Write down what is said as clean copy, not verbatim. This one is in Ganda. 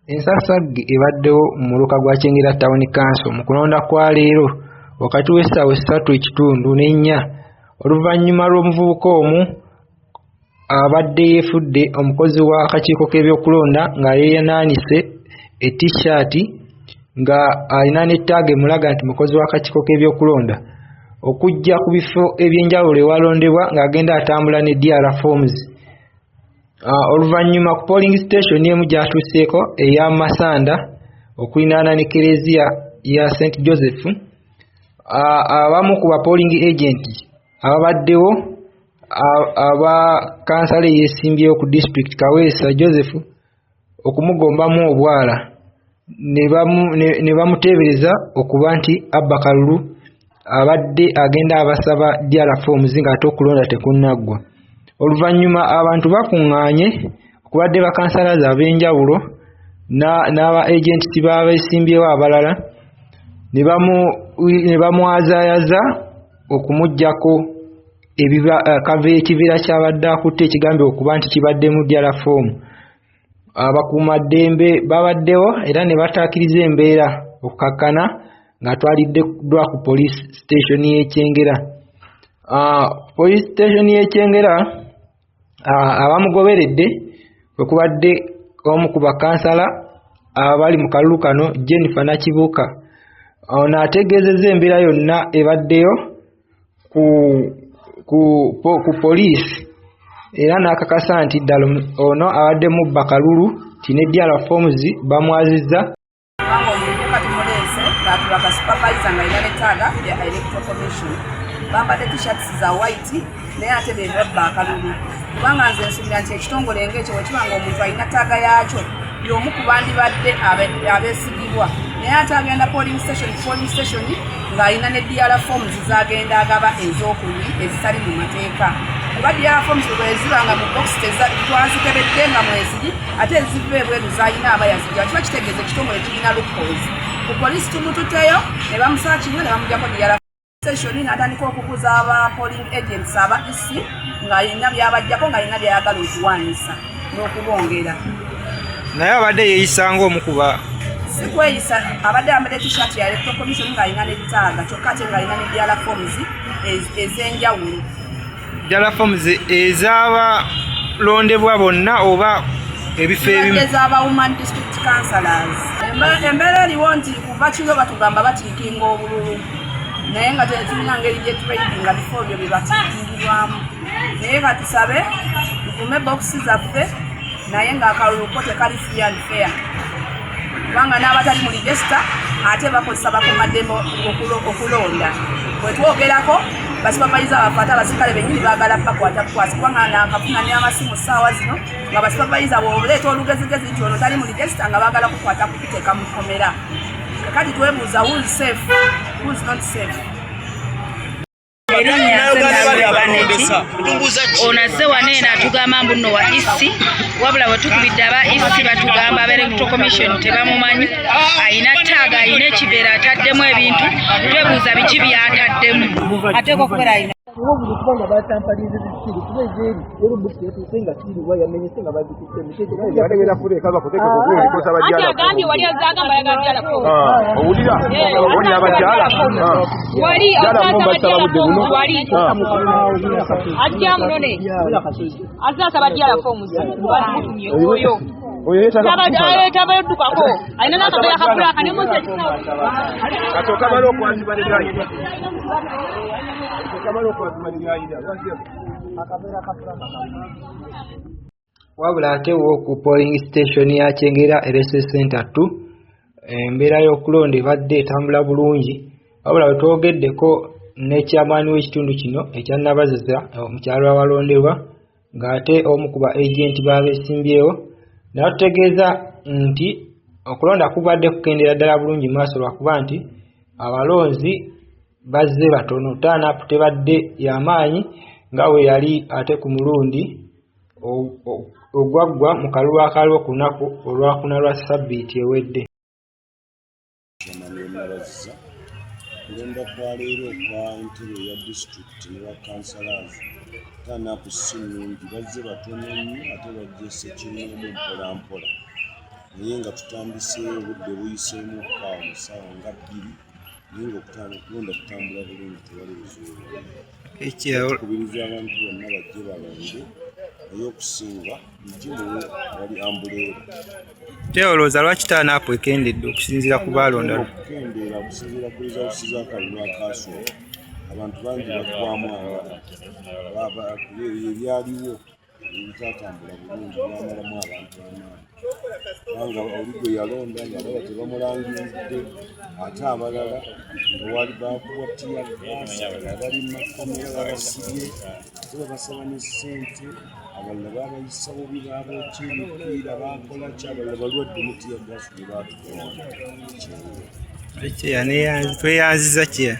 Ensasagge ebaddewo mu muluka gwa Kyengera Town Council mu kulonda kwa leero wakati w'essaawa 3:4 oluvannyuma lw'omuvubuka omu abadde yeefudde omukozi w'akakiiko k'ebyokulonda nga yeeyanaanise t-shirt nga alina ne ttaaga emulaga nti mukozi w'akakiiko k'ebyokulonda okujja ku bifo eby'enjawulo ewalondebwa ng'agenda atambula ne DR forms. Oluvannyuma ku polling station emu gy'atuuseeko eya Masanda okulinaana ne Kereziya ya St. Joseph, abamu ku ba polling agent ababaddewo aba kansala eyeesimbyewo ku district Kaweesa Joseph okumugombamu obwala ne bamuteebereza okuba nti Abba Kalulu abadde agenda abasaba DR forms ng'ate okulonda tekunnaggwa. Oluvannyuma abantu bakuŋŋaanye okubadde bakansalaze ab'enjawulo n'aba agents b'abeesimbyewo abalala ne bamwazaayaza okumuggyako ekiveera ky'abadde akutte ekigambibwa okuba nti kibaddemu DR form. Abakuumaddembe babaddewo era ne bataakiriza embeera okukakkana ng'atwaliddwa ku police station y'e Kyengera. Police station y'e Kyengera abamugoberedde bwe kubadde omu ku bakansala abali mu kalulu kano Jennifer Nakibuuka. Ono ategeezezza embeera yonna ebaddeyo ku poliisi era n'akakasa nti ddala ono abadde mubba kalulu ti ne DR forms bamwazizza. Bambadde t-shirts za white naye ate be babba akalulu kubanga nze nsubira nti ekitongole ng'ekyo bwe kiba ng'omuntu alina ttaaga yaakyo y'omu ku bandibadde abeesigibwa naye ate agenda polling station ng'alina ne DR forms z'agenda agaba ez'okuli ezitali mu mateeka kuba DR forms bwe ziba nga mu box twazikebedde nga mweziri ate eziva ebweru z'alina aba yazigya kiba kitegeeza ekitongole kirina loopholes ku poliisi tumututeyo ne bamusaakinga ne bamugyako DR station n'atandika okukuza aba polling agents aba EC ng'alina byabajjako ng'alina byayagala okuwanisa n'okubongera. Naye abadde yeeyisa ng'omukuba si kweyisa abadde ambadde t-shirt ya electoral commission ng'alina ne ttaaga kyokka ate ng'alina ne DR forms ez'enjawulo. DR forms ez'abalondebwa bonna oba ebifo ebimu ez'aba woman district councillors. Embeera eriwo nti kuva kiro batugamba batiikinga obululu naye nga tulina ngeri gye tradinga bifo ebyo bye batiikingirwamu naye nga tusabe tukume bokisi zaffe naye ng'akalulu ko tekali free and fair kubanga n'abatali mu register ate bakozesa bakuumaddembe okulonda bwe twogerako basupavayiza baffe ate abasirikale bennyini baagala bakwatakwasi kubanga nakafuna n'amasimu ssaawa zino nga basupavayiza bw'oleeta olugezigezi nti ono tali mu register nga baagala kukwata kukuteeka mu kkomera. Kati twebuuza who's safe, who's not safe. Onazze waneena atugamba mbu nno wa EC wabula bwe tukubidde aba EC batugamba aba electoral commission tebamumanyi ayina ttaaga ayina ekibeera ataddemu ebintu twebuuza biki by'ataddemu ateeka okubeera ayina kubanga batampaliza zikiri kubezeri ero buti yetusenga kiri wa yamenyese nga bazikise misheke naye yategera kure kaza kuteka kugwe ikosa bajala agambye wali azagamba yagajala ko owulira oli abajala wali azagamba buno wali ajja munone azasaba jala forms bamutumye oyo tabayodukako ayina n'akabeera kapulaka ne mose katoka balo kwazibaliza wabula atewo ku polling station ya Kyengera RSS Center 2 embeera y'okulonda ebadde etambula bulungi wabula bwe twogeddeko ne chairman w'ekitundu kino ekya Nabaziza omukyalo awalonderwa ng'ate omu ku ba agent b'abeesimbyewo n'atutegeeza nti okulonda kubadde kukendera ddala bulungi maaso lwakuba nti abalonzi bazze batono turn-up tebadde y'amaanyi nga we yali ate ku mulundi ogwaggwa mu kalulu akaliwo ku lunaku olwakuna lwa sabbiiti ewedde. Kulonda kwa leero kwa ntebe ya district ne ba councillors turn-up si nnungi bazze batono nnyo ate bajjese kinoomu mpola mpola naye nga tutandise obudde buyiseemu okukaawa mu ssaawa nga 2 naye ngaokulonda kutambula bulungi tewali buzibu. Tukubiriza abantu bonna bajje balonde naye okusinga mugimuwe wali ambuleera. Olowooza lwaki taanaapu ekendedde okusinziira ku baalonda? Okukendeera okusinziira ku rizawusi z'akalulu akaasooka abantu bangi baggwamu amala ebyaliwo ebitatambula bulungi byamalamu abantu amaanyi kubanga oli gwe yalonda ngaalaba tebamulangiridde ate abalala nga wali bakuwa tiyagaasi abalala bali mumakomera babasibye ate babasaba ne ssente abalala babayisa bubi babookya emipiira bakola ki abalala balwadde mu tiyagaasi ne baatukola tweyanziza kyeya